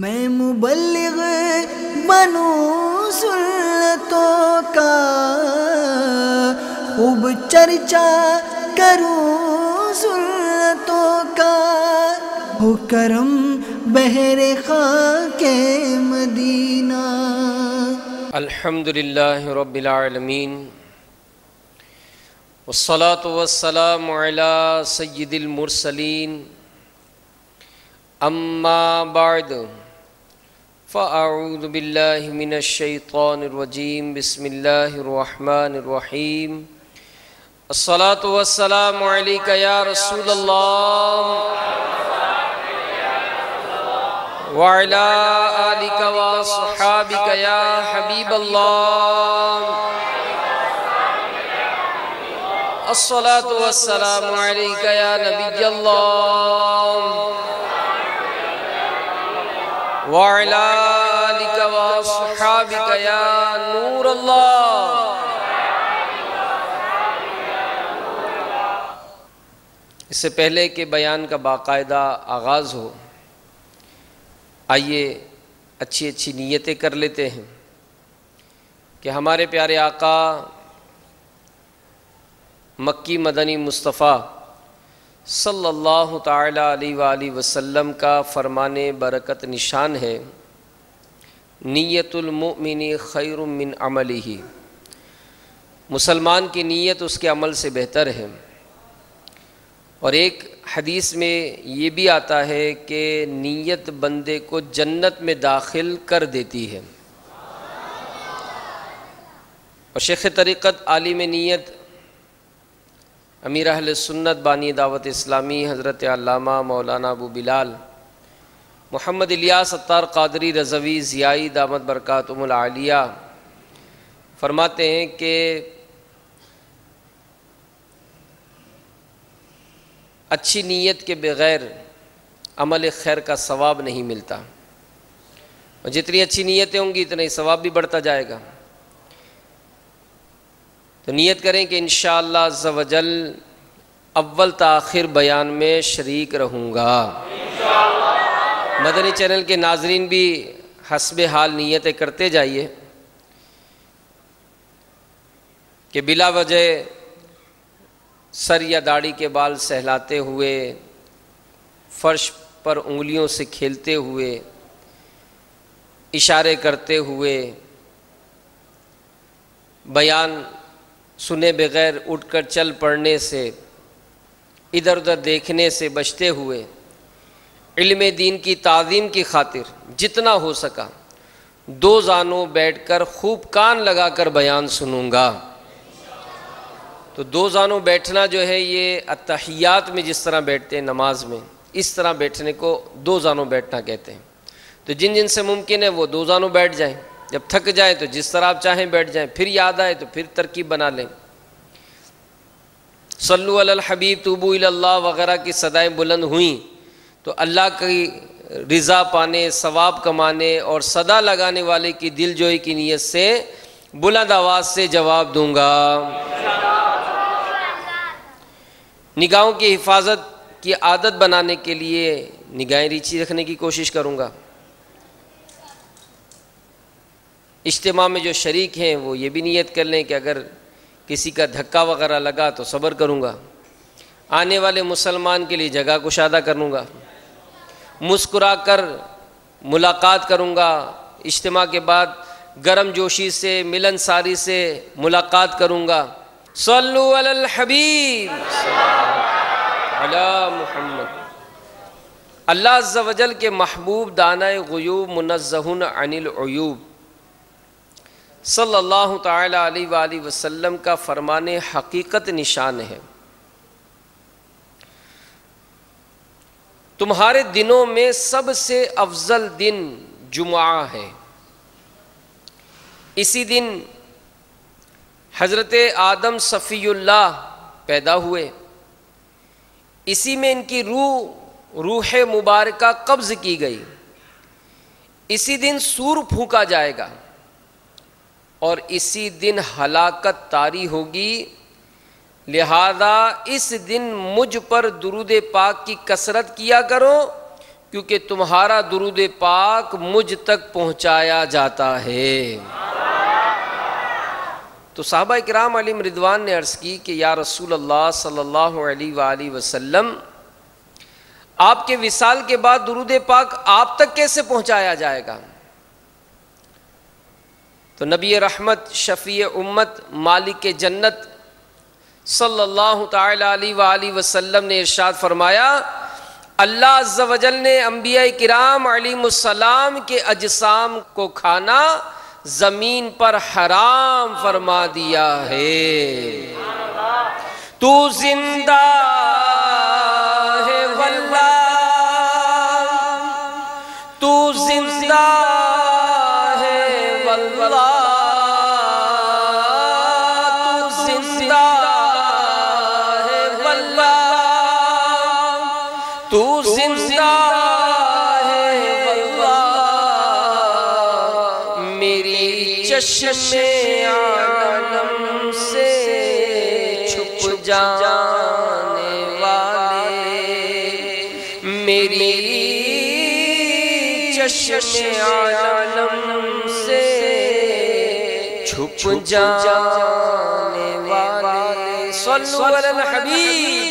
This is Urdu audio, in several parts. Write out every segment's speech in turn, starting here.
میں مبلغ بنوں سنتوں کا، خوب چرچا کروں سنتوں کا، ہو کرم بہر خاک مدینہ۔ الحمدللہ رب العالمین، والصلاة والسلام علی سید المرسلین، اما بعد فاعوذ باللہ من الشیطان الرجیم، بسم اللہ الرحمن الرحیم۔ الصلاة والسلام علیک یا رسول اللہ وعلی آلک واصحابک یا حبیب اللہ۔ الصلاة والسلام علیک یا نبی اللہ وعلی آلک واصحابک یا نور اللہ۔ اس سے پہلے کہ بیان کا باقاعدہ آغاز ہو، آئیے اچھی اچھی نیتیں کر لیتے ہیں کہ ہمارے پیارے آقا مکی مدنی مصطفیٰ صلی اللہ تعالی علیہ وآلہ وسلم کا فرمان برکت نشان ہے، نیت المؤمن خیر من عملہ، مسلمان کی نیت اس کے عمل سے بہتر ہے۔ اور ایک حدیث میں یہ بھی آتا ہے کہ نیت بندے کو جنت میں داخل کر دیتی ہے۔ اور شیخ طریقت عالم نیت امیر اہل سنت بانی دعوت اسلامی حضرت علامہ مولانا ابو بلال محمد الیاس عطار قادری رضوی ضیائی دامت برکاتہم العالیہ فرماتے ہیں کہ اچھی نیت کے بغیر عمل خیر کا ثواب نہیں ملتا، اور جتنی اچھی نیتیں ہوں گی اتنا ہی ثواب بھی بڑھتا جائے گا۔ تو نیت کریں کہ انشاءاللہ عز و جل اول تا آخر بیان میں شریک رہوں گا۔ مدنی چینل کے ناظرین بھی حسب حال نیتیں کرتے جائیے کہ بلا وجہ سر یا داڑھی کے بال سہلاتے ہوئے، فرش پر انگلیوں سے کھیلتے ہوئے، اشارے کرتے ہوئے، بیان سنے بغیر اٹھ کر چل پڑنے سے، ادھر ادھر دیکھنے سے بچتے ہوئے، علم دین کی تعظیم کی خاطر جتنا ہو سکا دو زانوں بیٹھ کر خوب کان لگا کر بیان سنوں گا۔ تو دو زانوں بیٹھنا جو ہے یہ اتحیات میں جس طرح بیٹھتے ہیں نماز میں، اس طرح بیٹھنے کو دو زانوں بیٹھنا کہتے ہیں۔ تو جن جن سے ممکن ہے وہ دو زانوں بیٹھ جائیں، جب تھک جائیں تو جس طرح آپ چاہیں بیٹھ جائیں، پھر یاد آئے تو پھر ترکیب بنا لیں۔ صلو علی الحبیب توبو الی اللہ وغیرہ کی صدائیں بلند ہوئیں تو اللہ کی رضا پانے، ثواب کمانے اور صدا لگانے والے کی دل جوئی کی نیت سے بلند آواز سے جواب دوں گا۔ نگاہوں کی حفاظت کی عادت بنانے کے لیے نگاہیں نیچی رکھنے کی کوشش کروں گا۔ اجتماع میں جو شریک ہیں وہ یہ بھی نیت کر لیں کہ اگر کسی کا دھکا وغیرہ لگا تو صبر کروں گا، آنے والے مسلمان کے لیے جگہ کشادہ کروں گا، مسکرا کر ملاقات کروں گا، اجتماع کے بعد گرم جوشی سے ملن ساری سے ملاقات کروں گا۔ صلو علی الحبیب علی محمد۔ اللہ عز و جل کے محبوب دانہ غیوب منزہ عن العیوب صلی اللہ تعالی علیہ وآلہ وسلم کا فرمان حقیقت نشان ہے، تمہارے دنوں میں سب سے افضل دن جمعہ ہے۔ اسی دن حضرت آدم صفی اللہ پیدا ہوئے، اسی میں ان کی روح مبارکہ قبض کی گئی، اسی دن سور پھونکا جائے گا اور اسی دن ہلاکت طاری ہوگی، لہذا اس دن مجھ پر درود پاک کی کثرت کیا کرو، کیونکہ تمہارا درود پاک مجھ تک پہنچایا جاتا ہے۔ تو صحابہ کرام علیہم رضوان نے عرض کی کہ یا رسول اللہ صلی اللہ علیہ وآلہ وسلم، آپ کے وصال کے بعد درود پاک آپ تک کیسے پہنچایا جائے گا؟ تو نبی رحمت، شفیع امت، مالک جنت صلی اللہ تعالی علیہ وآلہ وسلم نے ارشاد فرمایا، اللہ عز و جل نے انبیاء کرام علیہم السلام کے اجسام کو کھانا زمین پر حرام فرما دیا ہے۔ تو زندہ ہے واللہ، تو زندہ ہے واللہ، تو زندہ ہے واللہ، تو زندہ ہے واللہ، میری چشم عالم سے چھپ جانے والے، میری چشم عالم سے چھپ جانے والے، صلو علی الحبیب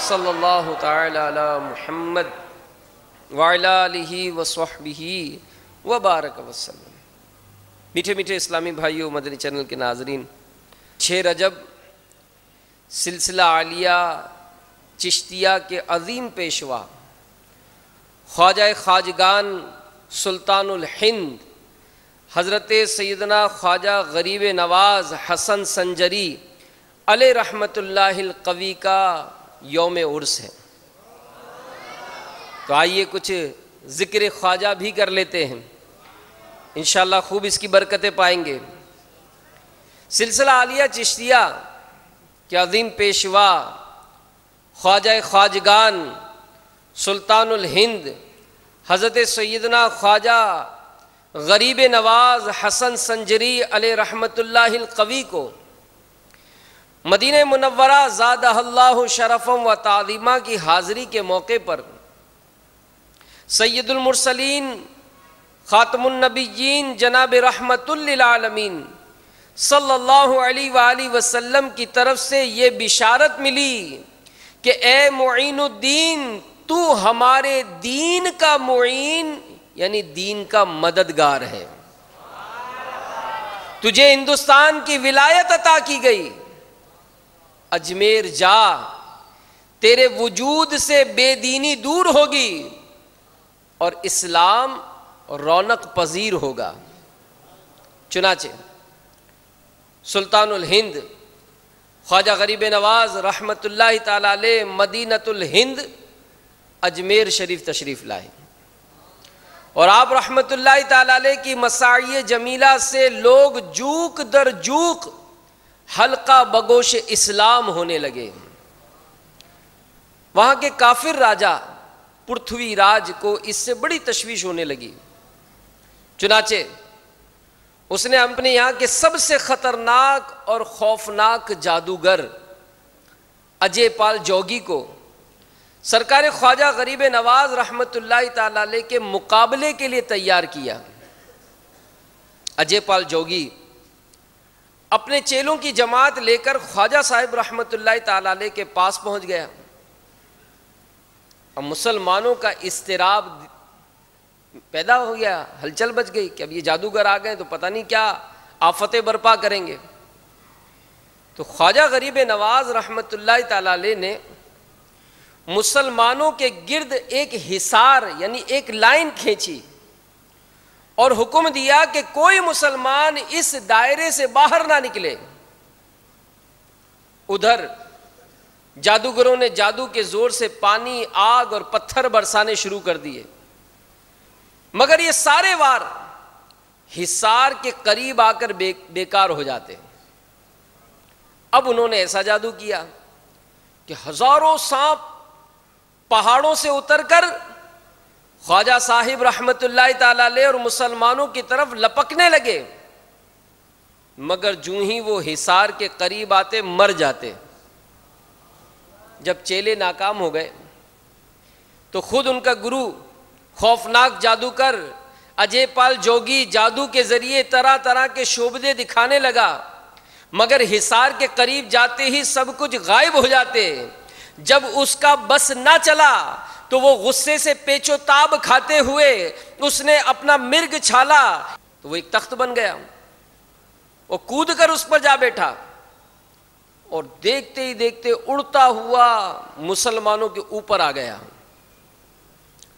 صلی اللہ تعالی علی محمد وعلی آلہ وصحبہ وبارک وسلم۔ میٹھے میٹھے اسلامی بھائیوں، مدنی چینل کے ناظرین، 6 رجب سلسلہ عالیہ چشتیہ کے عظیم پیشوا خواجہ خواجگان سلطان الہند حضرت سیدنا خواجہ غریب نواز حسن سنجری علیہ رحمت اللہ القوی کا یوم عرس ہے۔ تو آئیے کچھ ذکر خواجہ بھی کر لیتے ہیں، انشاءاللہ خوب اس کی برکتیں پائیں گے۔ سلسلہ عالیہ چشتیہ کے عظیم پیشوا خواجہ خواجگان سلطان الہند حضرت سیدنا خواجہ غریب نواز حسن سنجری علیہ رحمت اللہ القوی کو مدینہ منورہ زادہ اللہ شرفم و تعظیمہ کی حاضری کے موقع پر سید المرسلین خاتم النبیین جناب رحمت للعالمین صلی اللہ علیہ وآلہ وسلم کی طرف سے یہ بشارت ملی کہ اے معین الدین، تو ہمارے دین کا معین یعنی دین کا مددگار ہے، تجھے ہندوستان کی ولایت عطا کی گئی، اجمیر جا، تیرے وجود سے بے دینی دور ہوگی اور اسلام رونق پذیر ہوگا۔ چنانچہ سلطان الہند خواجہ غریب نواز رحمت اللہ تعالی علیہ مدینۃ الہند اجمیر شریف تشریف لائے، اور آپ رحمت اللہ تعالی علیہ کی مساعی جمیلہ سے لوگ جوک در جوک حلقہ بگوش اسلام ہونے لگے۔ وہاں کے کافر راجہ پرتھوی راج کو اس سے بڑی تشویش ہونے لگی، چنانچہ اس نے اپنے یہاں کے سب سے خطرناک اور خوفناک جادوگر اجے پال جوگی کو سرکار خواجہ غریب نواز رحمت اللہ تعالی علیہ کے مقابلے کے لیے تیار کیا۔ اجے پال جوگی اپنے چیلوں کی جماعت لے کر خواجہ صاحب رحمت اللہ تعالی علیہ کے پاس پہنچ گیا۔ اب مسلمانوں کا اضطراب پیدا ہو گیا، ہلچل بچ گئی کہ اب یہ جادوگر آ گئے تو پتہ نہیں کیا آفتیں برپا کریں گے۔ تو خواجہ غریب نواز رحمت اللہ تعالی علیہ نے مسلمانوں کے گرد ایک حصار یعنی ایک لائن کھینچی اور حکم دیا کہ کوئی مسلمان اس دائرے سے باہر نہ نکلے۔ ادھر جادوگروں نے جادو کے زور سے پانی، آگ اور پتھر برسانے شروع کر دیے، مگر یہ سارے وار حصار کے قریب آ کر بیکار ہو جاتے۔ اب انہوں نے ایسا جادو کیا کہ ہزاروں سانپ پہاڑوں سے اتر کر خواجہ صاحب رحمت اللہ تعالی علیہ اور مسلمانوں کی طرف لپکنے لگے، مگر جوں ہی وہ حصار کے قریب آتے مر جاتے۔ جب چیلے ناکام ہو گئے تو خود ان کا گرو خوفناک جادوگر اجے پال جوگی جادو کے ذریعے طرح طرح کے شعبدے دکھانے لگا، مگر حصار کے قریب جاتے ہی سب کچھ غائب ہو جاتے۔ جب اس کا بس نہ چلا تو وہ غصے سے پیچ و تاب کھاتے ہوئے اس نے اپنا مرگ چھالا تو وہ ایک تخت بن گیا، وہ کود کر اس پر جا بیٹھا اور دیکھتے ہی دیکھتے اڑتا ہوا مسلمانوں کے اوپر آ گیا۔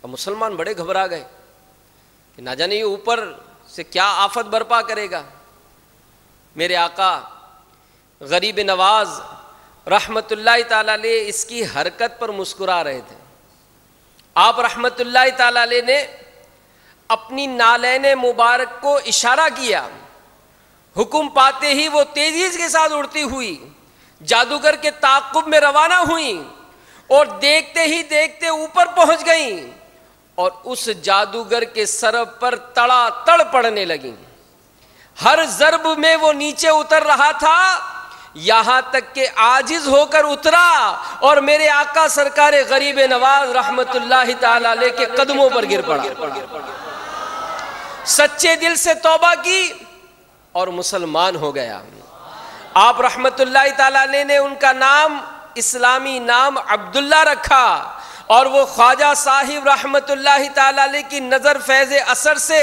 اور مسلمان بڑے گھبرا گئے کہ نہ جانے یہ اوپر سے کیا آفت برپا کرے گا۔ میرے آقا غریب نواز رحمت اللہ تعالی علیہ اس کی حرکت پر مسکرا رہے تھے۔ آپ رحمت اللہ تعالی علیہ نے اپنی نالین مبارک کو اشارہ کیا، حکم پاتے ہی وہ تیزی کے ساتھ اڑتی ہوئی جادوگر کے تعاقب میں روانہ ہوئیں اور دیکھتے ہی دیکھتے اوپر پہنچ گئیں اور اس جادوگر کے سر پر تڑا تڑ پڑنے لگیں۔ ہر ضرب میں وہ نیچے اتر رہا تھا، یہاں تک کہ عاجز ہو کر اترا اور میرے آقا سرکار غریب نواز رحمت اللہ تعالی علیہ کے قدموں پر گر پڑا، سچے دل سے توبہ کی اور مسلمان ہو گیا۔ آپ رحمت اللہ تعالی علیہ نے ان کا نام اسلامی نام عبداللہ رکھا اور وہ خواجہ صاحب رحمت اللہ تعالی علیہ کی نظر فیض اثر سے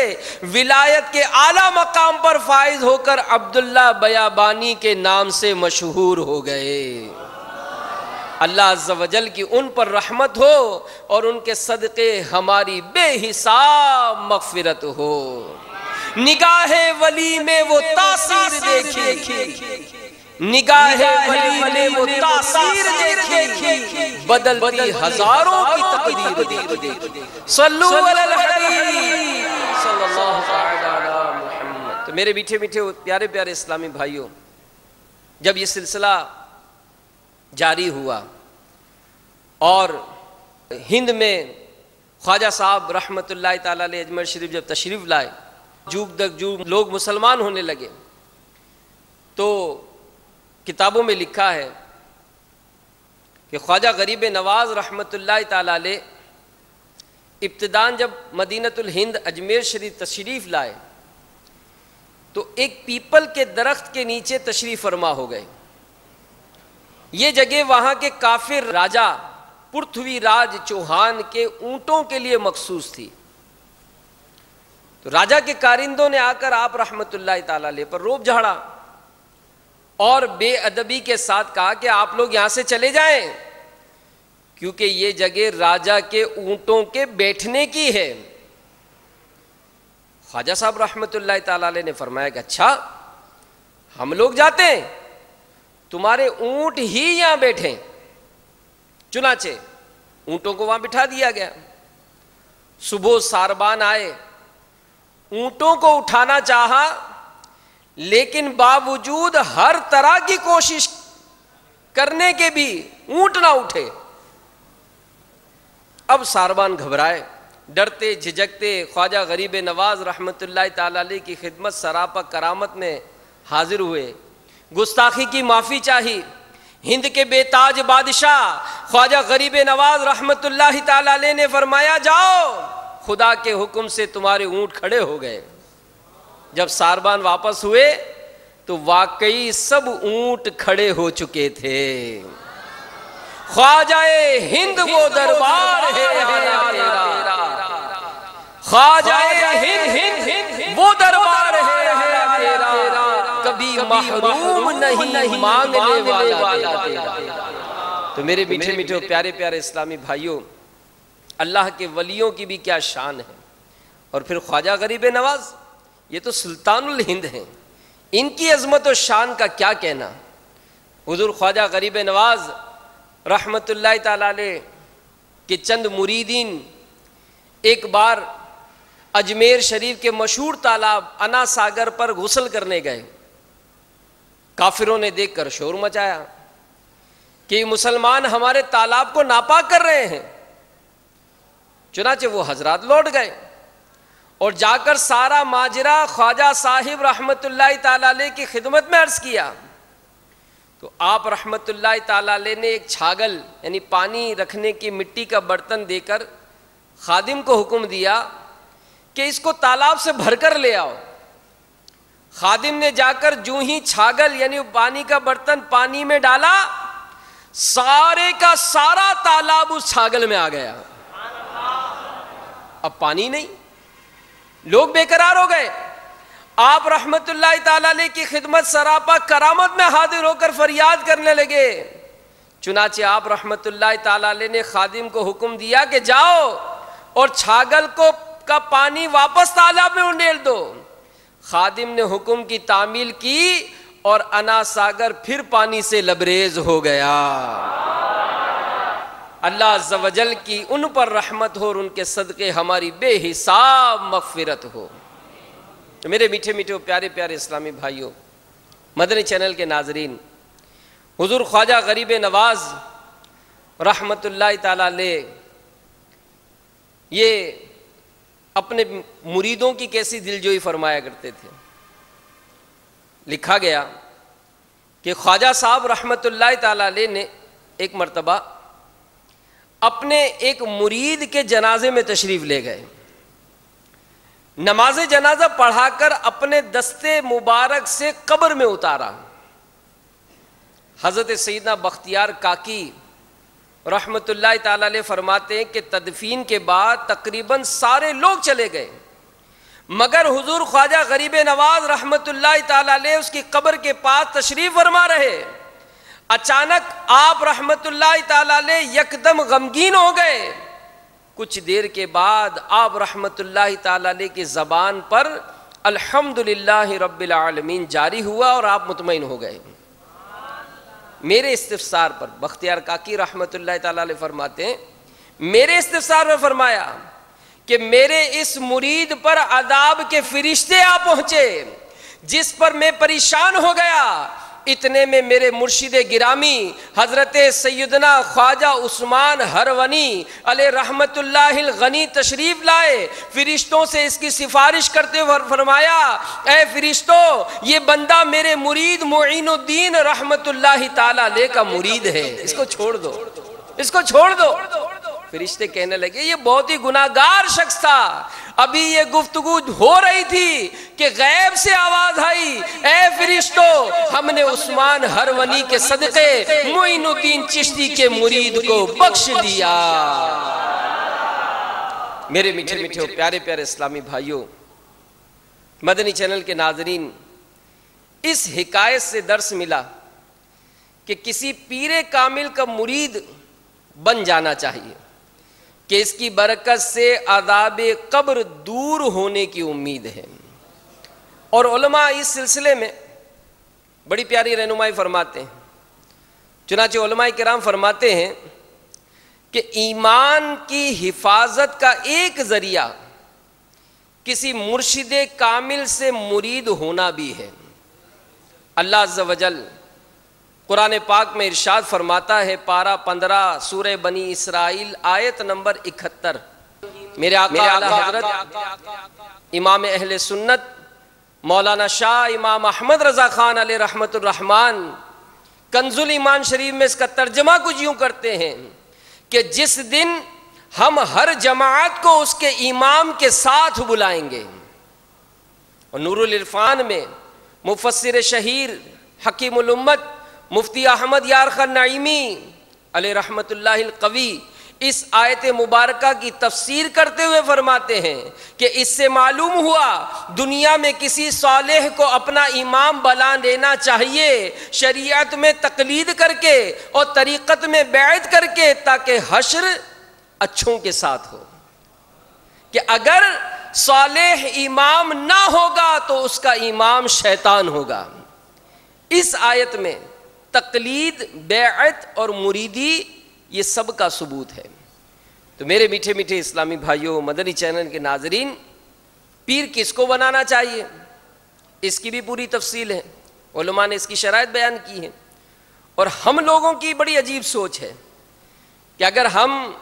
ولایت کے اعلیٰ مقام پر فائز ہو کر عبداللہ بیابانی کے نام سے مشہور ہو گئے۔ اللہ عز و جل کی ان پر رحمت ہو اور ان کے صدقے ہماری بے حساب مغفرت ہو۔ نگاہ ولی میں وہ تاثیر دیکھی، نگاہ ولی میں وہ تاثیر دیکھی، بدلتی ہزاروں کی تقدیر دیکھی۔ صلو علی الحبیب صلی اللہ علیہ محمد۔ تو میرے میٹھے میٹھے پیارے پیارے اسلامی بھائیوں، جب یہ سلسلہ جاری ہوا اور ہند میں خواجہ صاحب رحمت اللہ تعالی علیہ اجمیر شریف جب تشریف لائے، جوگ لوگ مسلمان ہونے لگے، تو کتابوں میں لکھا ہے کہ خواجہ غریب نواز رحمت اللہ تعالی علیہ ابتداً جب مدینۃ الہند اجمیر شریف تشریف لائے تو ایک پیپل کے درخت کے نیچے تشریف فرما ہو گئے۔ یہ جگہ وہاں کے کافر راجہ پرتھوی راج چوہان کے اونٹوں کے لیے مخصوص تھی۔ تو راجہ کے کارندوں نے آ کر آپ رحمت اللہ تعالی علیہ پر روب جھاڑا اور بے ادبی کے ساتھ کہا کہ آپ لوگ یہاں سے چلے جائیں کیونکہ یہ جگہ راجہ کے اونٹوں کے بیٹھنے کی ہے۔ خواجہ صاحب رحمت اللہ تعالی علیہ نے فرمایا کہ اچھا ہم لوگ جاتے ہیں، تمہارے اونٹ ہی یہاں بیٹھیں۔ چنانچہ اونٹوں کو وہاں بٹھا دیا گیا۔ صبح ساربان آئے، اونٹوں کو اٹھانا چاہا لیکن باوجود ہر طرح کی کوشش کرنے کے بھی اونٹ نہ اٹھے۔ اب ساربان گھبرائے، ڈرتے جھجکتے خواجہ غریب نواز رحمت اللہ تعالی علیہ کی خدمت سراپا کرامت میں حاضر ہوئے، گستاخی کی معافی چاہی۔ ہند کے بے تاج بادشاہ خواجہ غریب نواز رحمت اللہ تعالی علیہ نے فرمایا جاؤ، خدا کے حکم سے تمہارے اونٹ کھڑے ہو گئے۔ جب ساربان واپس ہوئے تو واقعی سب اونٹ کھڑے ہو چکے تھے۔ خواجہ ہند وہ دربار ہے تیرا، خواجہ ہند وہ دربار ہے تیرا، کبھی محروم نہیں مانگنے والا تیرا۔ تو میرے میٹھے میٹھے پیارے پیارے اسلامی بھائیوں، اللہ کے ولیوں کی بھی کیا شان ہے، اور پھر خواجہ غریب نواز یہ تو سلطان الہند ہیں، ان کی عظمت و شان کا کیا کہنا۔ حضور خواجہ غریب نواز رحمت اللہ تعالی علیہ کے چند مریدین ایک بار اجمیر شریف کے مشہور تالاب انا ساگر پر غسل کرنے گئے۔ کافروں نے دیکھ کر شور مچایا کہ یہ مسلمان ہمارے تالاب کو ناپاک کر رہے ہیں۔ چنانچہ وہ حضرات لوٹ گئے اور جا کر سارا ماجرا خواجہ صاحب رحمت اللہ تعالی علیہ کی خدمت میں عرض کیا۔ تو آپ رحمت اللہ تعالی علیہ نے ایک چھاگل یعنی پانی رکھنے کی مٹی کا برتن دے کر خادم کو حکم دیا کہ اس کو تالاب سے بھر کر لے آؤ. خادم نے جا کر جو ہی چھاگل یعنی پانی کا برتن پانی میں ڈالا, سارے کا سارا تالاب اس چھاگل میں آ گیا. اب پانی نہیں, لوگ بے قرار ہو گئے. آپ رحمت اللہ تعالی علیہ کی خدمت سراپا کرامت میں حاضر ہو کر فریاد کرنے لگے. چنانچہ آپ رحمت اللہ تعالی علیہ نے خادم کو حکم دیا کہ جاؤ اور چھاگل کا پانی واپس تالاب میں انڈیل دو. خادم نے حکم کی تعمیل کی اور انا ساگر پھر پانی سے لبریز ہو گیا. اللہ عز و جل کی ان پر رحمت ہو اور ان کے صدقے ہماری بے حساب مغفرت ہو. تو میرے میٹھے میٹھے پیارے پیارے اسلامی بھائیوں, مدنی چینل کے ناظرین, حضور خواجہ غریب نواز رحمت اللہ تعالی علیہ یہ اپنے مریدوں کی کیسی دلجوئی فرمایا کرتے تھے. لکھا گیا کہ خواجہ صاحب رحمت اللہ تعالی علیہ نے ایک مرتبہ اپنے ایک مرید کے جنازے میں تشریف لے گئے. نماز جنازہ پڑھا کر اپنے دستے مبارک سے قبر میں اتارا. حضرت سیدنا بختیار کاکی رحمت اللہ تعالی علیہ فرماتے ہیں کہ تدفین کے بعد تقریباً سارے لوگ چلے گئے, مگر حضور خواجہ غریب نواز رحمت اللہ تعالی علیہ اس کی قبر کے پاس تشریف فرما رہے. اچانک آپ رحمت اللہ تعالی علیہ یکدم غمگین ہو گئے. کچھ دیر کے بعد آپ رحمت اللہ تعالی علیہ کی زبان پر الحمدللہ رب العالمین جاری ہوا اور آپ مطمئن ہو گئے. میرے استفسار پر بختیار کاکی رحمت اللہ تعالی علیہ فرماتے ہیں, میرے استفسار میں فرمایا کہ میرے اس مرید پر عذاب کے فرشتے آ پہنچے جس پر میں پریشان ہو گیا. اتنے میں میرے مرشد گرامی حضرت سیدنا خواجہ عثمان ہرونی علیہ رحمت اللہ الغنی تشریف لائے. فرشتوں سے اس کی سفارش کرتے ہوئے فرمایا, اے فرشتوں, یہ بندہ میرے مرید معین الدین رحمت اللہ تعالی علیہ کا مرید ہے, اس کو چھوڑ دو, اس کو چھوڑ دو. فرشتے کہنے لگے یہ بہت ہی گناہگار شخص تھا. ابھی یہ گفتگو ہو رہی تھی کہ غیب سے آواز آئی, اے فرشتوں, ہم نے عثمان ہرونی کے صدقے معین الدین چشتی کے مرید کو بخش دیا. میرے میٹھے میٹھے پیارے پیارے اسلامی بھائیوں, مدنی چینل کے ناظرین, اس حکایت سے درس ملا کہ کسی پیر کامل کا مرید بن جانا چاہیے کہ اس کی برکت سے عذاب قبر دور ہونے کی امید ہے. اور علماء اس سلسلے میں بڑی پیاری رہنمائی فرماتے ہیں. چنانچہ علماء کرام فرماتے ہیں کہ ایمان کی حفاظت کا ایک ذریعہ کسی مرشد کامل سے مرید ہونا بھی ہے. اللہ عز و جل قرآن پاک میں ارشاد فرماتا ہے, پارہ 15 سورہ بنی اسرائیل آیت نمبر 71, میرے آقا اعلی حضرت امام اہل سنت مولانا شاہ امام احمد رضا خان علیہ رحمت الرحمن کنز الایمان شریف میں اس کا ترجمہ کچھ یوں کرتے ہیں کہ جس دن ہم ہر جماعت کو اس کے امام کے ساتھ بلائیں گے. اور نور العرفان میں مفسر شہیر حکیم الامت مفتی احمد یار خان نعیمی علیہ رحمت اللہ القوی اس آیت مبارکہ کی تفسیر کرتے ہوئے فرماتے ہیں کہ اس سے معلوم ہوا دنیا میں کسی صالح کو اپنا امام بنا لینا چاہیے شریعت میں تقلید کر کے اور طریقت میں بیعت کر کے, تاکہ حشر اچھوں کے ساتھ ہو. کہ اگر صالح امام نہ ہوگا تو اس کا امام شیطان ہوگا. اس آیت میں تقلید, بیعت اور مریدی یہ سب کا ثبوت ہے. تو میرے میٹھے میٹھے اسلامی بھائیوں, مدنی چینل کے ناظرین, پیر کس کو بنانا چاہیے اس کی بھی پوری تفصیل ہے, علماء نے اس کی شرائط بیان کی ہے. اور ہم لوگوں کی بڑی عجیب سوچ ہے کہ اگر ہم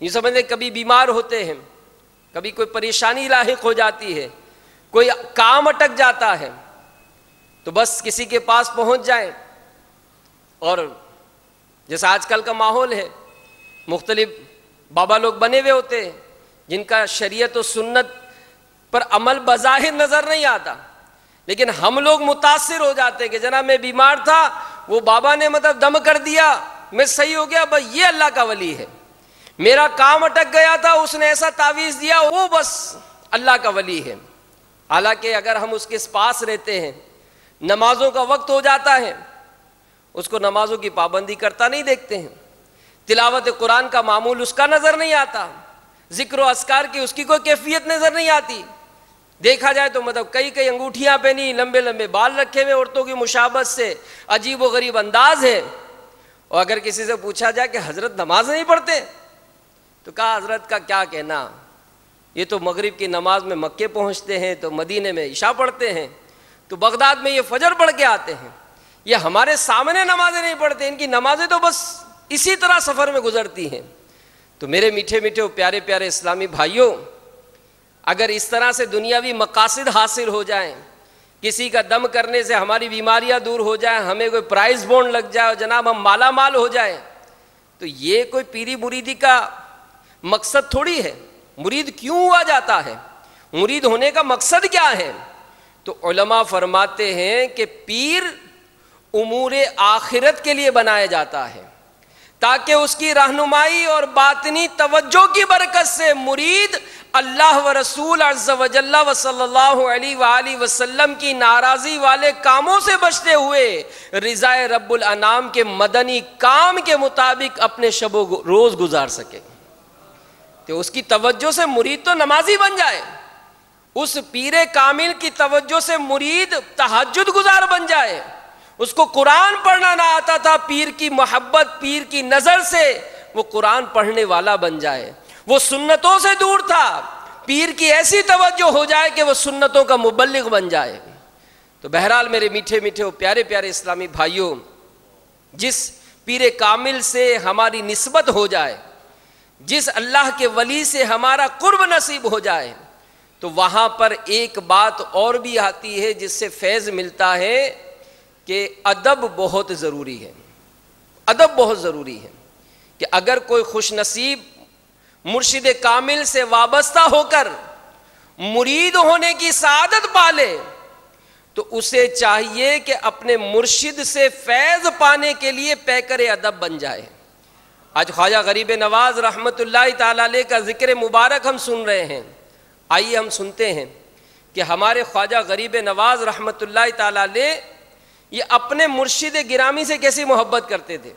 یہ سمجھتے کبھی بیمار ہوتے ہیں, کبھی کوئی پریشانی لاحق ہو جاتی ہے, کوئی کام اٹک جاتا ہے, تو بس کسی کے پاس پہنچ جائیں. اور جیسا آج کل کا ماحول ہے, مختلف بابا لوگ بنے ہوئے ہوتے ہیں جن کا شریعت و سنت پر عمل بظاہر نظر نہیں آتا، لیکن ہم لوگ متاثر ہو جاتے ہیں کہ جناب میں بیمار تھا، وہ بابا نے مطلب دم کر دیا، میں صحیح ہو گیا، بس یہ اللہ کا ولی ہے۔ میرا کام اٹک گیا تھا، اس نے ایسا تعویذ دیا، وہ بس اللہ کا ولی ہے۔ حالانکہ اگر ہم اس کے پاس رہتے ہیں، نمازوں کا وقت ہو جاتا ہے، اس کو نمازوں کی پابندی کرتا نہیں دیکھتے ہیں، تلاوت قرآن کا معمول اس کا نظر نہیں آتا، ذکر و اذکار کی اس کی کوئی کیفیت نظر نہیں آتی، دیکھا جائے تو مطلب کئی انگوٹھیاں پہنی، لمبے لمبے بال رکھے ہوئے، عورتوں کی مشابہت سے عجیب و غریب انداز ہے۔ اور اگر کسی سے پوچھا جائے کہ حضرت نماز نہیں پڑھتے، تو کہا حضرت کا کیا کہنا، یہ تو مغرب کی نماز میں مکے پہنچتے ہیں، تو مدینے میں عشاء پڑھتے ہیں، تو بغداد میں یہ فجر پڑھ کے آتے ہیں، یہ ہمارے سامنے نمازیں نہیں پڑھتے، ان کی نمازیں تو بس اسی طرح سفر میں گزرتی ہیں۔ تو میرے میٹھے میٹھے و پیارے پیارے اسلامی بھائیوں، اگر اس طرح سے دنیاوی مقاصد حاصل ہو جائیں، کسی کا دم کرنے سے ہماری بیماریاں دور ہو جائیں، ہمیں کوئی پرائز بونڈ لگ جائے اور جناب ہم مالا مال ہو جائیں، تو یہ کوئی پیری مریدی کا مقصد تھوڑی ہے۔ مرید کیوں ہوا جاتا ہے؟ مرید ہونے کا مقصد کیا ہے؟ تو علماء فرماتے ہیں کہ پیر امور آخرت کے لیے بنایا جاتا ہے، تاکہ اس کی رہنمائی اور باطنی توجہ کی برکت سے مرید اللہ و رسول عز و جل و صلی اللہ علیہ وآلہ وسلم کی ناراضی والے کاموں سے بچتے ہوئے رضا رب الانام کے مدنی کام کے مطابق اپنے شب و روز گزار سکے۔ تو اس کی توجہ سے مرید تو نمازی بن جائے، اس پیر کامل کی توجہ سے مرید تہجد گزار بن جائے، اس کو قرآن پڑھنا نہ آتا تھا، پیر کی محبت، پیر کی نظر سے وہ قرآن پڑھنے والا بن جائے، وہ سنتوں سے دور تھا، پیر کی ایسی توجہ ہو جائے کہ وہ سنتوں کا مبلغ بن جائے۔ تو بہرحال میرے میٹھے میٹھے و پیارے پیارے اسلامی بھائیوں، جس پیر کامل سے ہماری نسبت ہو جائے، جس اللہ کے ولی سے ہمارا قرب نصیب ہو جائے، تو وہاں پر ایک بات اور بھی آتی ہے جس سے فیض ملتا ہے کہ ادب بہت ضروری ہے۔ ادب بہت ضروری ہے کہ اگر کوئی خوش نصیب مرشد کامل سے وابستہ ہو کر مرید ہونے کی سعادت پالے، تو اسے چاہیے کہ اپنے مرشد سے فیض پانے کے لیے پیکر ادب بن جائے۔ آج خواجہ غریب نواز رحمت اللہ تعالی علیہ کا ذکر مبارک ہم سن رہے ہیں، آئیے ہم سنتے ہیں کہ ہمارے خواجہ غریب نواز رحمت اللہ تعالی علیہ یہ اپنے مرشد گرامی سے کیسی محبت کرتے تھے۔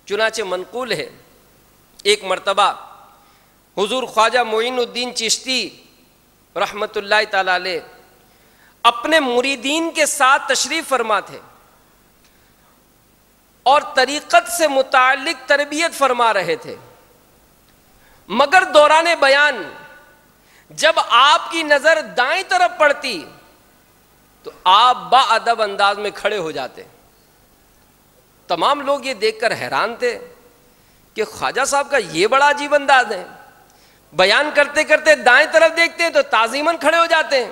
چنانچہ منقول ہے ایک مرتبہ حضور خواجہ معین الدین چشتی رحمت اللہ تعالی علیہ اپنے مریدین کے ساتھ تشریف فرما تھے اور طریقت سے متعلق تربیت فرما رہے تھے، مگر دوران بیان جب آپ کی نظر دائیں طرف پڑتی تو آپ با ادب انداز میں کھڑے ہو جاتے۔ تمام لوگ یہ دیکھ کر حیران تھے کہ خواجہ صاحب کا یہ بڑا عجیب انداز ہے، بیان کرتے کرتے دائیں طرف دیکھتے ہیں تو تعظیماً کھڑے ہو جاتے ہیں،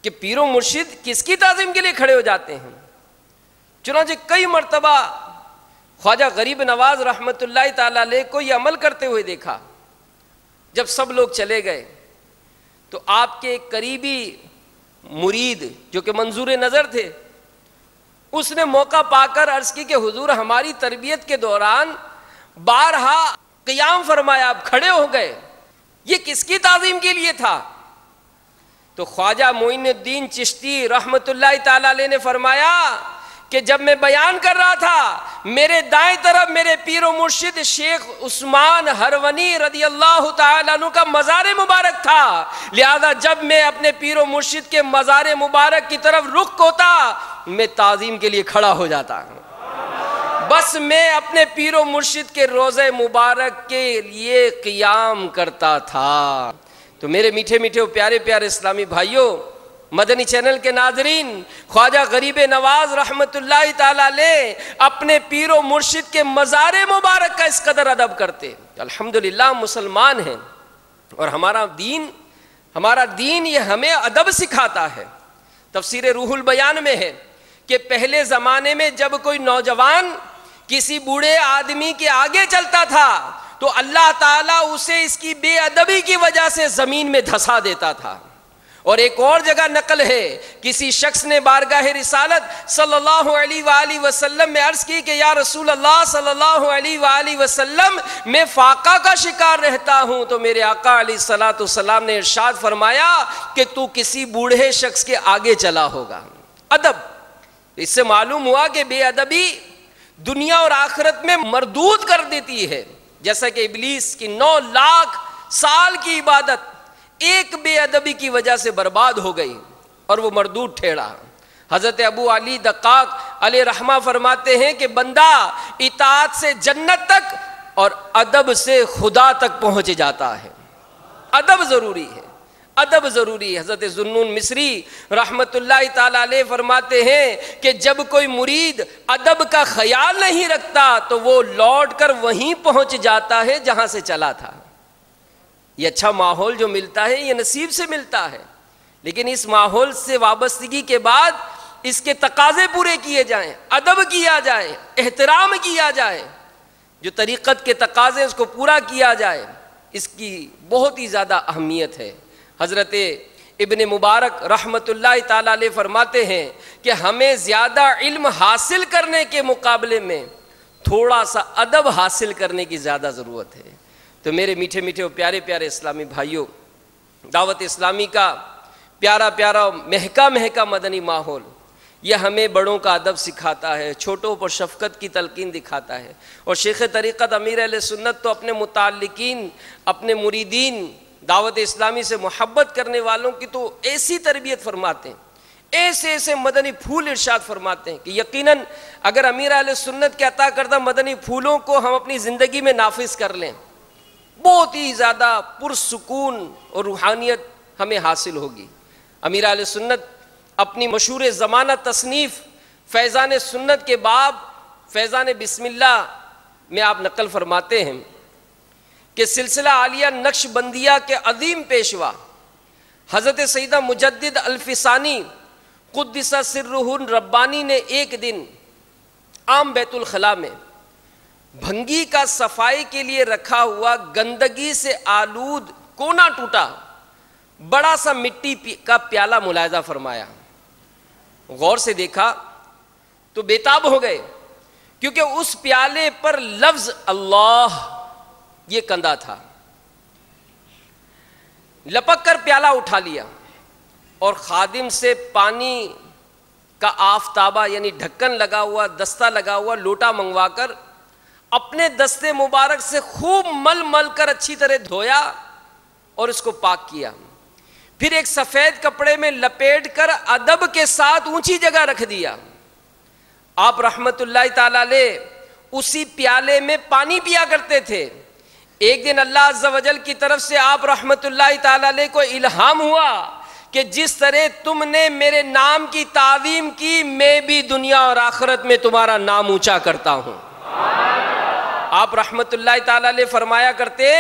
کہ پیر و مرشد کس کی تعظیم کے لیے کھڑے ہو جاتے ہیں۔ چنانچہ کئی مرتبہ خواجہ غریب نواز رحمت اللہ تعالی علیہ کو یہ عمل کرتے ہوئے دیکھا۔ جب سب لوگ چلے گئے تو آپ کے ایک قریبی مرید جو کہ منظور نظر تھے، اس نے موقع پا کر عرض کی کہ حضور ہماری تربیت کے دوران بارہا قیام فرمایا، آپ کھڑے ہو گئے، یہ کس کی تعظیم کے لیے تھا؟ تو خواجہ معین الدین چشتی رحمت اللہ تعالی علیہ نے فرمایا کہ جب میں بیان کر رہا تھا میرے دائیں طرف میرے پیر و مرشد شیخ عثمان ہرونی رضی اللہ تعالیٰ عنہ کا مزار مبارک تھا، لہذا جب میں اپنے پیر و مرشد کے مزار مبارک کی طرف رخ ہوتا میں تعظیم کے لیے کھڑا ہو جاتا، بس میں اپنے پیر و مرشد کے روضے مبارک کے لیے قیام کرتا تھا۔ تو میرے میٹھے میٹھے و پیارے پیارے اسلامی بھائیوں، مدنی چینل کے ناظرین، خواجہ غریب نواز رحمت اللہ تعالی علیہ اپنے پیر و مرشد کے مزار مبارک کا اس قدر ادب کرتے۔ الحمدللہ مسلمان ہیں اور ہمارا دین یہ ہمیں ادب سکھاتا ہے۔ تفسیر روح البیان میں ہے کہ پہلے زمانے میں جب کوئی نوجوان کسی بوڑھے آدمی کے آگے چلتا تھا تو اللہ تعالیٰ اسے اس کی بے ادبی کی وجہ سے زمین میں دھسا دیتا تھا. اور ایک اور جگہ نقل ہے کسی شخص نے بارگاہ رسالت صلی اللہ علیہ وآلہ وسلم میں عرض کی کہ یا رسول اللہ صلی اللہ علیہ وآلہ وسلم میں فاقہ کا شکار رہتا ہوں. تو میرے آقا علیہ الصلوۃ والسلام نے ارشاد فرمایا کہ تو کسی بوڑھے شخص کے آگے چلا ہوگا. ادب. اس سے معلوم ہوا کہ بے ادبی دنیا اور آخرت میں مردود کر دیتی ہے. جیسا کہ ابلیس کی 9 لاکھ سال کی عبادت ایک بے ادبی کی وجہ سے برباد ہو گئی اور وہ مردود ٹھہرا. حضرت ابو علی دقاق علیہ رحمہ فرماتے ہیں کہ بندہ اطاعت سے جنت تک اور ادب سے خدا تک پہنچ جاتا ہے. ادب ضروری ہے، ادب ضروری ہے. حضرت ذوالنون مصری رحمت اللہ تعالی علیہ فرماتے ہیں کہ جب کوئی مرید ادب کا خیال نہیں رکھتا تو وہ لوٹ کر وہیں پہنچ جاتا ہے جہاں سے چلا تھا. یہ اچھا ماحول جو ملتا ہے یہ نصیب سے ملتا ہے، لیکن اس ماحول سے وابستگی کے بعد اس کے تقاضے پورے کیے جائیں، ادب کیا جائے، احترام کیا جائے، جو طریقت کے تقاضے اس کو پورا کیا جائے، اس کی بہت ہی زیادہ اہمیت ہے. حضرت ابن مبارک رحمت اللہ تعالی علیہ فرماتے ہیں کہ ہمیں زیادہ علم حاصل کرنے کے مقابلے میں تھوڑا سا ادب حاصل کرنے کی زیادہ ضرورت ہے. تو میرے میٹھے میٹھے اور پیارے پیارے اسلامی بھائیوں، دعوت اسلامی کا پیارا پیارا مہکا مہکا مدنی ماحول یہ ہمیں بڑوں کا ادب سکھاتا ہے، چھوٹوں پر شفقت کی تلقین دکھاتا ہے. اور شیخ طریقت امیر اہل سنت تو اپنے متعلقین، اپنے مریدین، دعوت اسلامی سے محبت کرنے والوں کی تو ایسی تربیت فرماتے ہیں، ایسے ایسے مدنی پھول ارشاد فرماتے ہیں کہ یقیناً اگر امیر اہل سنت کے عطا کردہ مدنی پھولوں کو ہم اپنی زندگی میں نافذ کر لیں بہت ہی زیادہ پرسکون اور روحانیت ہمیں حاصل ہوگی. امیر اہل سنت اپنی مشہور زمانہ تصنیف فیضان سنت کے باب فیضان بسم اللہ میں آپ نقل فرماتے ہیں کہ سلسلہ عالیہ نقش بندیہ کے عظیم پیشوا حضرت سیدہ مجدد الفسانی قدس سرہ ربانی نے ایک دن عام بیت الخلاء میں بھنگی کا صفائی کے لیے رکھا ہوا گندگی سے آلود کونا ٹوٹا بڑا سا مٹی کا پیالہ ملاحظہ فرمایا. غور سے دیکھا تو بےتاب ہو گئے کیونکہ اس پیالے پر لفظ اللہ یہ کندہ تھا. لپک کر پیالہ اٹھا لیا اور خادم سے پانی کا آفتابہ یعنی ڈھکن لگا ہوا دستہ لگا ہوا لوٹا منگوا کر اپنے دستے مبارک سے خوب مل مل کر اچھی طرح دھویا اور اس کو پاک کیا. پھر ایک سفید کپڑے میں لپیٹ کر ادب کے ساتھ اونچی جگہ رکھ دیا. آپ رحمت اللہ تعالی علیہ اسی پیالے میں پانی پیا کرتے تھے. ایک دن اللہ عز و جل کی طرف سے آپ رحمت اللہ تعالی علیہ کو الہام ہوا کہ جس طرح تم نے میرے نام کی تعظیم کی میں بھی دنیا اور آخرت میں تمہارا نام اونچا کرتا ہوں. آپ رحمت اللہ تعالی علیہ فرمایا کرتے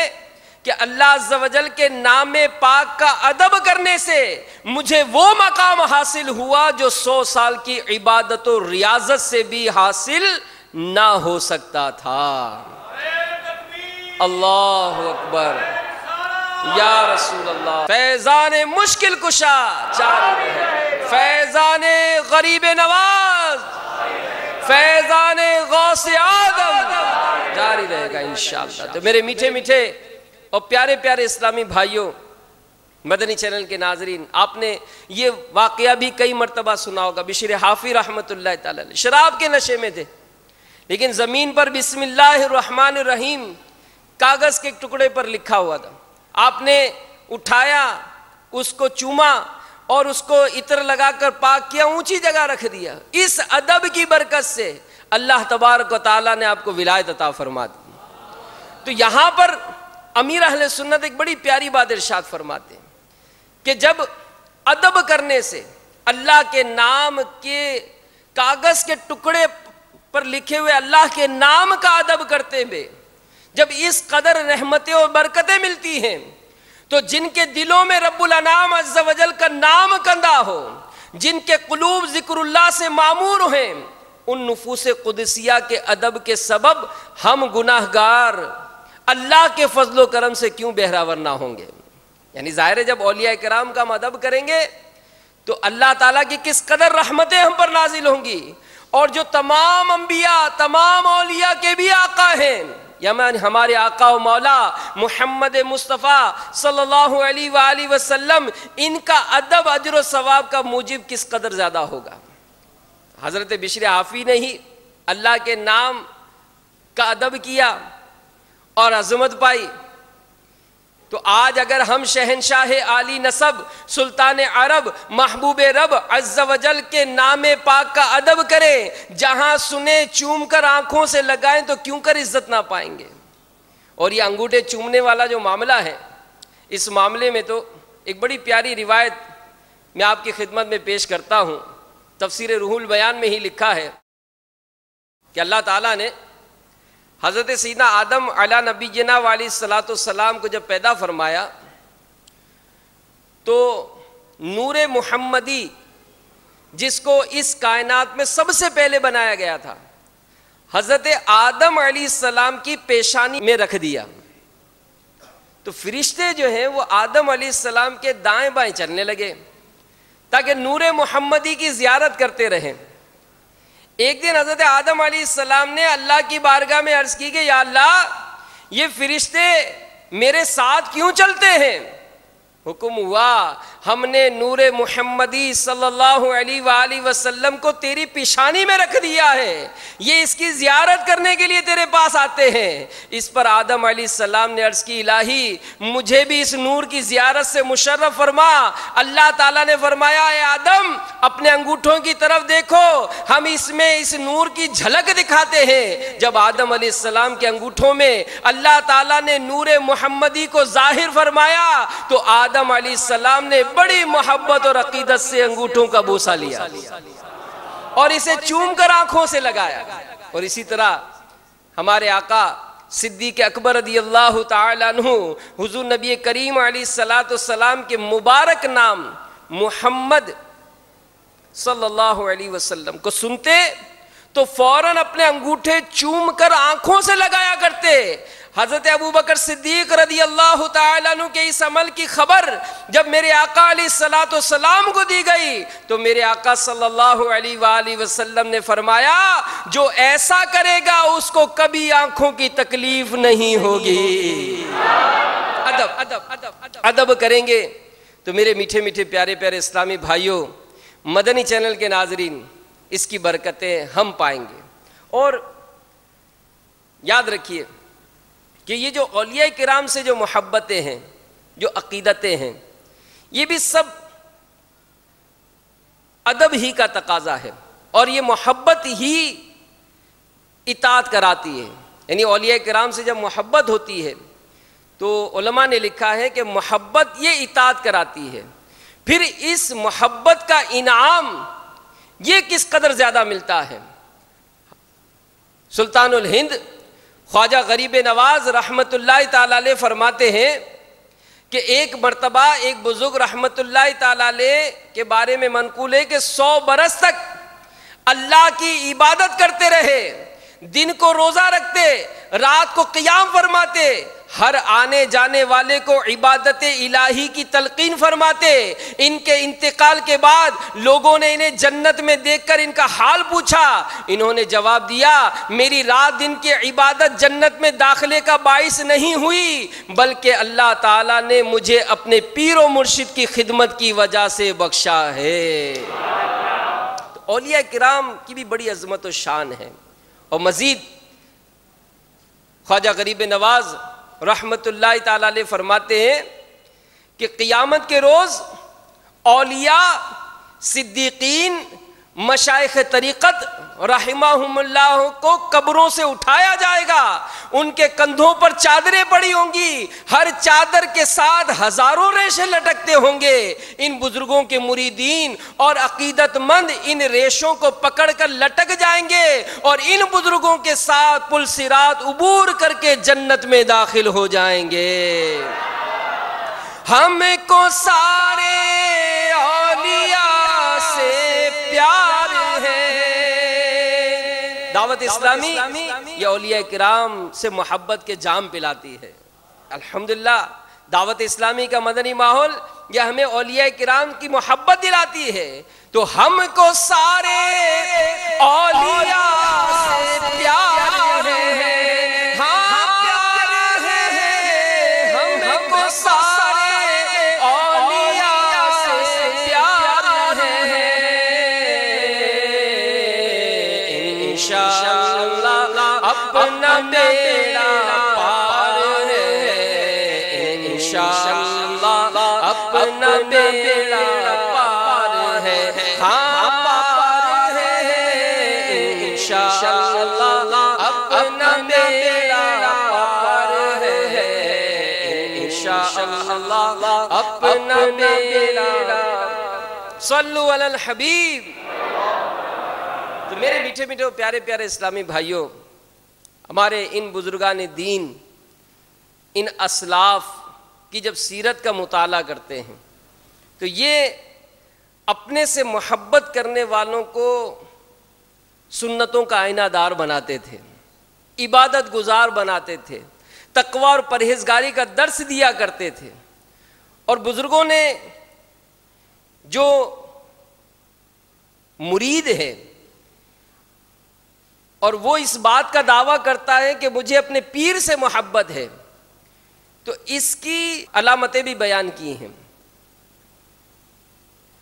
کہ اللہ عز و جل کے نام پاک کا ادب کرنے سے مجھے وہ مقام حاصل ہوا جو 100 سال کی عبادت و ریاضت سے بھی حاصل نہ ہو سکتا تھا. اللہ اکبر یا رسول اللہ. فیضان مشکل کشا جاری رہے، فیضان غریب نواز، فیضان غوث آدم جاری رہے گا انشاءاللہ. تو میرے میٹھے میٹھے اور پیارے پیارے اسلامی بھائیوں، مدنی چینل کے ناظرین، آپ نے یہ واقعہ بھی کئی مرتبہ سنا ہوگا. بشیر حافی رحمت اللہ تعالی علیہ شراب کے نشے میں تھے، لیکن زمین پر بسم اللہ الرحمن الرحیم کاغذ کے ٹکڑے پر لکھا ہوا تھا. آپ نے اٹھایا، اس کو چوما اور اس کو عطر لگا کر پاک کیا، اونچی جگہ رکھ دیا. اس ادب کی برکت سے اللہ تبارک و تعالیٰ نے آپ کو ولایت عطا فرما دی. تو یہاں پر امیر اہل سنت ایک بڑی پیاری بات ارشاد فرماتے ہیں کہ جب ادب کرنے سے اللہ کے نام کے کاغذ کے ٹکڑے پر لکھے ہوئے اللہ کے نام کا ادب کرتے ہوئے جب اس قدر رحمتیں اور برکتیں ملتی ہیں تو جن کے دلوں میں رب الانام عز و جل کا نام کندہ ہو، جن کے قلوب ذکر اللہ سے معمور ہیں، ان نفوس قدسیہ کے ادب کے سبب ہم گناہگار اللہ کے فضل و کرم سے کیوں بہراور نہ ہوں گے؟ یعنی ظاہر ہے جب اولیاء کرام کا ہم ادب کریں گے تو اللہ تعالیٰ کی کس قدر رحمتیں ہم پر نازل ہوں گی، اور جو تمام انبیاء تمام اولیاء کے بھی آقا ہیں، یعنی ہمارے آقا و مولا محمد مصطفیٰ صلی اللہ علیہ وآلہ وسلم، ان کا ادب اجر و ثواب کا موجب کس قدر زیادہ ہوگا۔ حضرت بشر حافی نے ہی اللہ کے نام کا ادب کیا اور عظمت پائی، تو آج اگر ہم شہنشاہ عالی نسب سلطان عرب محبوب رب عز و جل کے نام پاک کا ادب کریں، جہاں سنیں چوم کر آنکھوں سے لگائیں تو کیوں کر عزت نہ پائیں گے؟ اور یہ انگوٹھے چومنے والا جو معاملہ ہے، اس معاملے میں تو ایک بڑی پیاری روایت میں آپ کی خدمت میں پیش کرتا ہوں۔ تفسیر روح البیان میں ہی لکھا ہے کہ اللہ تعالیٰ نے حضرت سیدنا آدم علیہ نبینا علیہ الصلاۃ والسلام کو جب پیدا فرمایا تو نور محمدی جس کو اس کائنات میں سب سے پہلے بنایا گیا تھا، حضرت آدم علیہ السلام کی پیشانی میں رکھ دیا، تو فرشتے جو ہیں وہ آدم علیہ السلام کے دائیں بائیں چلنے لگے تاکہ نور محمدی کی زیارت کرتے رہیں۔ ایک دن حضرت آدم علیہ السلام نے اللہ کی بارگاہ میں عرض کی کہ یا اللہ، یہ فرشتے میرے ساتھ کیوں چلتے ہیں؟ حکم ہوا، ہم نے نور محمدی صلی اللہ علیہ وآلہ وسلم کو تیری پیشانی میں رکھ دیا ہے، یہ اس کی زیارت کرنے کے لیے تیرے پاس آتے ہیں۔ اس پر آدم علیہ السلام نے عرض کی الہی مجھے بھی اس نور کی زیارت سے مشرف فرما۔ اللہ تعالیٰ نے فرمایا اے آدم اپنے انگوٹھوں کی طرف دیکھو، ہم اس میں اس نور کی جھلک دکھاتے ہیں۔ جب آدم علیہ السلام کے انگوٹھوں میں اللہ تعالیٰ نے نور محمدی کو ظاہر فرمایا تو آدم علیہ السلام نے بڑی محبت اور عقیدت سے انگوٹھوں کا بوسہ لیا اور اسے چوم کر آنکھوں سے لگایا۔ اور اسی طرح ہمارے آقا صدیق اکبر رضی اللہ تعالیٰ عنہ حضور نبی کریم علیہ السلام کے مبارک نام محمد صلی اللہ علیہ وسلم کو سنتے تو فوراً اپنے انگوٹھے چوم کر آنکھوں سے لگایا کرتے۔ حضرت ابوبکر صدیق رضی اللہ تعالیٰ عنہ کے اس عمل کی خبر جب میرے آقا علیہ السلام کو دی گئی تو میرے آقا صلی اللہ علیہ وآلہ وسلم نے فرمایا جو ایسا کرے گا اس کو کبھی آنکھوں کی تکلیف نہیں ہوگی۔ ادب کریں گے تو میرے میٹھے میٹھے پیارے پیارے اسلامی بھائیوں، مدنی چینل کے ناظرین، اس کی برکتیں ہم پائیں گے۔ اور یاد رکھیے کہ یہ جو اولیاء کرام سے جو محبتیں ہیں، جو عقیدتیں ہیں، یہ بھی سب ادب ہی کا تقاضا ہے، اور یہ محبت ہی اطاعت کراتی ہے۔ یعنی اولیاء کرام سے جب محبت ہوتی ہے تو علماء نے لکھا ہے کہ محبت یہ اطاعت کراتی ہے، پھر اس محبت کا انعام یہ کس قدر زیادہ ملتا ہے۔ سلطان الہند خواجہ غریب نواز رحمت اللہ تعالی علیہ فرماتے ہیں کہ ایک مرتبہ ایک بزرگ رحمت اللہ تعالی علیہ کے بارے میں منقول ہے کہ 100 برس تک اللہ کی عبادت کرتے رہے، دن کو روزہ رکھتے، رات کو قیام فرماتے، ہر آنے جانے والے کو عبادت الہی کی تلقین فرماتے۔ ان کے انتقال کے بعد لوگوں نے انہیں جنت میں دیکھ کر ان کا حال پوچھا، انہوں نے جواب دیا میری رات دن کی عبادت جنت میں داخلے کا باعث نہیں ہوئی، بلکہ اللہ تعالیٰ نے مجھے اپنے پیر و مرشد کی خدمت کی وجہ سے بخشا ہے۔ تو اولیاء کرام کی بھی بڑی عظمت و شان ہے۔ اور مزید خواجہ غریب نواز رحمت اللہ تعالی علیہ فرماتے ہیں کہ قیامت کے روز اولیاء، صدیقین، مشائخ طریقت رحمہم اللہ کو قبروں سے اٹھایا جائے گا، ان کے کندھوں پر چادریں پڑی ہوں گی، ہر چادر کے ساتھ ہزاروں ریشے لٹکتے ہوں گے۔ ان بزرگوں کے مریدین اور عقیدت مند ان ریشوں کو پکڑ کر لٹک جائیں گے اور ان بزرگوں کے ساتھ پل صراط عبور کر کے جنت میں داخل ہو جائیں گے۔ ہم کو سارے اولیاء سے پیار ہے، دعوت اسلامی یہ اولیاء کرام سے محبت کے جام پلاتی ہے۔ الحمدللہ دعوت اسلامی کا مدنی ماحول یہ ہمیں اولیاء کرام کی محبت دلاتی ہے، تو ہم کو سارے اولیاء سے پیار ہے، ہاں پیار ہے، ہم کو سارے اولیاء سے پیار ہے، انشاءاللہ اپنا بیڑا پار ہے، انشاءاللہ اپنا بیڑا پار ہے، ہاں پار ہے، انشاءاللہ اپنا بیڑا پار ہے، انشاءاللہ اپنا بیڑا۔ صلو علی الحبیب۔ تو میرے میٹھے میٹھے پیارے پیارے اسلامی بھائیوں، ہمارے ان بزرگان دین، ان اسلاف کی جب سیرت کا مطالعہ کرتے ہیں تو یہ اپنے سے محبت کرنے والوں کو سنتوں کا آئینہ دار بناتے تھے، عبادت گزار بناتے تھے، تقوی اور پرہیزگاری کا درس دیا کرتے تھے۔ اور بزرگوں نے جو مرید ہے اور وہ اس بات کا دعویٰ کرتا ہے کہ مجھے اپنے پیر سے محبت ہے، تو اس کی علامتیں بھی بیان کی ہیں۔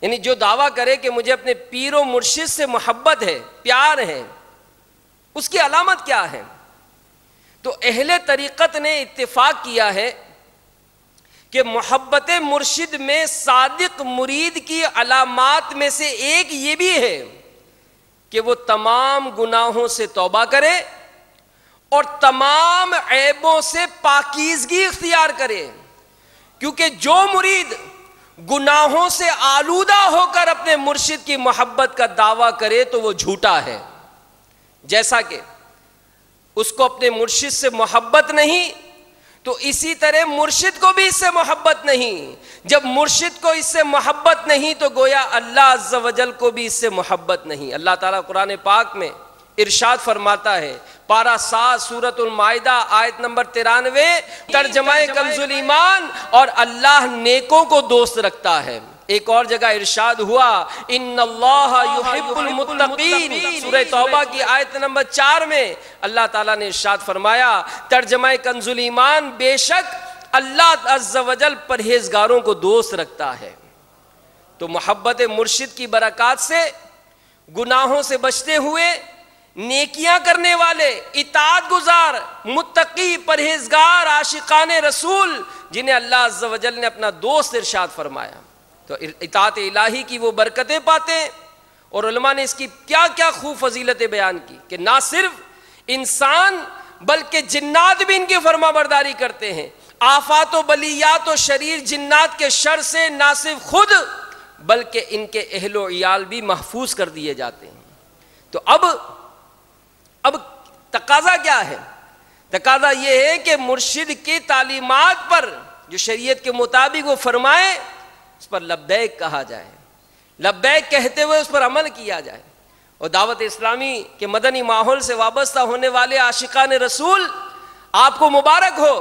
یعنی جو دعویٰ کرے کہ مجھے اپنے پیر و مرشد سے محبت ہے، پیار ہے، اس کی علامت کیا ہے؟ تو اہل طریقت نے اتفاق کیا ہے کہ محبت مرشد میں صادق مرید کی علامات میں سے ایک یہ بھی ہے کہ وہ تمام گناہوں سے توبہ کرے اور تمام عیبوں سے پاکیزگی اختیار کرے، کیونکہ جو مرید گناہوں سے آلودہ ہو کر اپنے مرشد کی محبت کا دعویٰ کرے تو وہ جھوٹا ہے۔ جیسا کہ اس کو اپنے مرشد سے محبت نہیں تو اسی طرح مرشد کو بھی اس سے محبت نہیں، جب مرشد کو اس سے محبت نہیں تو گویا اللہ عز و جل کو بھی اس سے محبت نہیں۔ اللہ تعالیٰ قرآن پاک میں ارشاد فرماتا ہے، پارہ 7 سورۃ المائدہ آیت نمبر 93، ترجمہ کنز الایمان، اور اللہ نیکوں کو دوست رکھتا ہے۔ ایک اور جگہ ارشاد ہوا، ان اللہ یحب المتقین، سورہ توبہ کی آیت نمبر 4 میں اللہ تعالیٰ نے ارشاد فرمایا، ترجمہ کنز الایمان، بے شک اللہ عز و جل پرہیزگاروں کو دوست رکھتا ہے۔ تو محبت مرشد کی برکات سے گناہوں سے بچتے ہوئے نیکیاں کرنے والے، اطاعت گزار، متقی، پرہیزگار، عاشقان رسول، جنہیں اللہ عز و جل نے اپنا دوست ارشاد فرمایا، تو اطاعت الہی کی وہ برکتیں پاتے ہیں۔ اور علماء نے اس کی کیا کیا خوب فضیلتیں بیان کی کہ نہ صرف انسان بلکہ جنات بھی ان کی فرما برداری کرتے ہیں، آفات و بلیات و شریر جنات کے شر سے نہ صرف خود بلکہ ان کے اہل و عیال بھی محفوظ کر دیے جاتے ہیں۔ تو اب تقاضا کیا ہے؟ تقاضا یہ ہے کہ مرشد کی تعلیمات پر جو شریعت کے مطابق وہ فرمائے اس پر لبیک کہا جائے، لبیک کہتے ہوئے اس پر عمل کیا جائے۔ اور دعوت اسلامی کے مدنی ماحول سے وابستہ ہونے والے عاشقان رسول، آپ کو مبارک ہو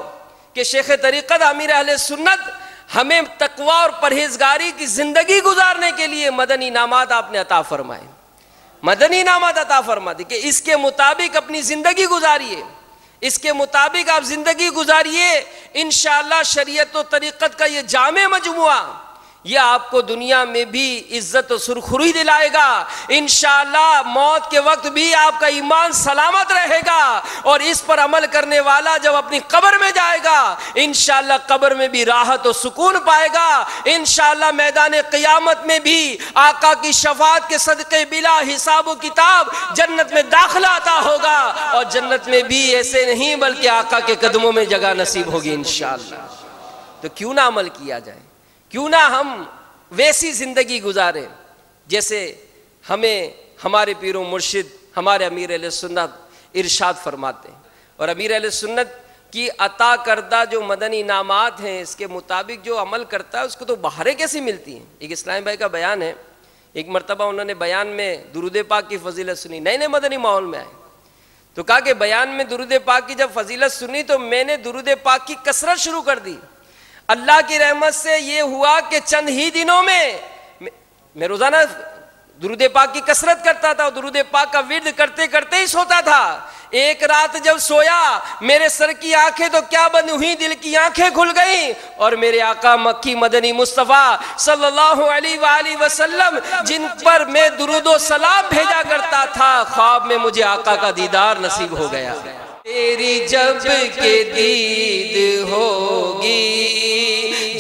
کہ شیخ طریقت امیر اہل سنت ہمیں تقوی اور پرہیزگاری کی زندگی گزارنے کے لیے مدنی انعامات آپ نے عطا فرمائے، مدنی انعامات عطا فرما دی کہ اس کے مطابق اپنی زندگی گزاریے، اس کے مطابق آپ زندگی گزاریے، انشاءاللہ شریعت و طریقت کا یہ جامع مجموعہ یہ آپ کو دنیا میں بھی عزت و سرخروئی دلائے گا، انشاءاللہ موت کے وقت بھی آپ کا ایمان سلامت رہے گا، اور اس پر عمل کرنے والا جب اپنی قبر میں جائے گا انشاءاللہ قبر میں بھی راحت و سکون پائے گا، انشاءاللہ میدان قیامت میں بھی آقا کی شفاعت کے صدقے بلا حساب و کتاب جنت میں داخلہ عطا ہوگا، اور جنت میں بھی ایسے نہیں بلکہ آقا کے قدموں میں جگہ نصیب ہوگی انشاءاللہ۔ تو کیوں نہ عمل کیا جائے، کیوں نہ ہم ویسی زندگی گزاریں جیسے ہمیں ہمارے پیر و مرشد ہمارے امیر اہل سنت ارشاد فرماتے ہیں۔ اور امیر اہل سنت کی عطا کردہ جو مدنی انعامات ہیں اس کے مطابق جو عمل کرتا ہے اس کو تو بہاریں کیسی ملتی ہیں۔ ایک اسلام بھائی کا بیان ہے، ایک مرتبہ انہوں نے بیان میں درود پاک کی فضیلت سنی، نئے نئے مدنی ماحول میں آئے، تو کہا کہ بیان میں درود پاک کی جب فضیلت سنی تو میں نے درود پاک کی کثرت شروع کر دی. اللہ کی رحمت سے یہ ہوا کہ چند ہی دنوں میں روزانہ درود پاک کی کثرت کرتا تھا اور درود پاک کا ورد کرتے کرتے ہی سوتا تھا. ایک رات جب سویا میرے سر کی آنکھیں تو کیا بند ہوئی, دل کی آنکھیں کھل گئیں اور میرے آقا مکی مدنی مصطفیٰ صلی اللہ علیہ وآلہ وسلم جن پر میں درود و سلام بھیجا کرتا تھا, خواب میں مجھے آقا کا دیدار نصیب ہو گیا. تیری جب کہ دید ہوگی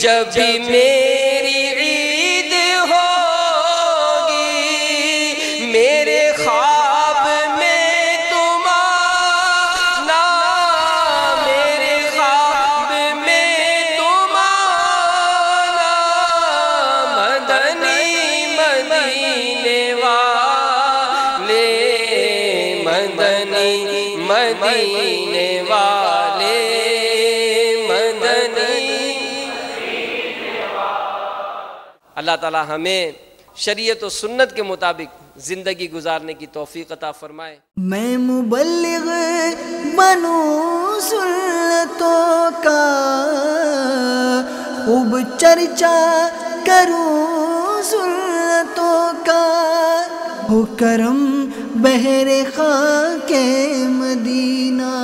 جب بھی میری عید ہوگی, میرے خواب میں تم آنا, میرے خواب میں تم آنا, مدنی مدینے والے, مدنی مدینے والے, مدنی. اللہ تعالی ہمیں شریعت و سنت کے مطابق زندگی گزارنے کی توفیق عطا فرمائے. میں مبلغ بنوں سنتوں کا, خوب چرچا کروں سنتوں کا, ہو کرم بہر خاک مدینہ.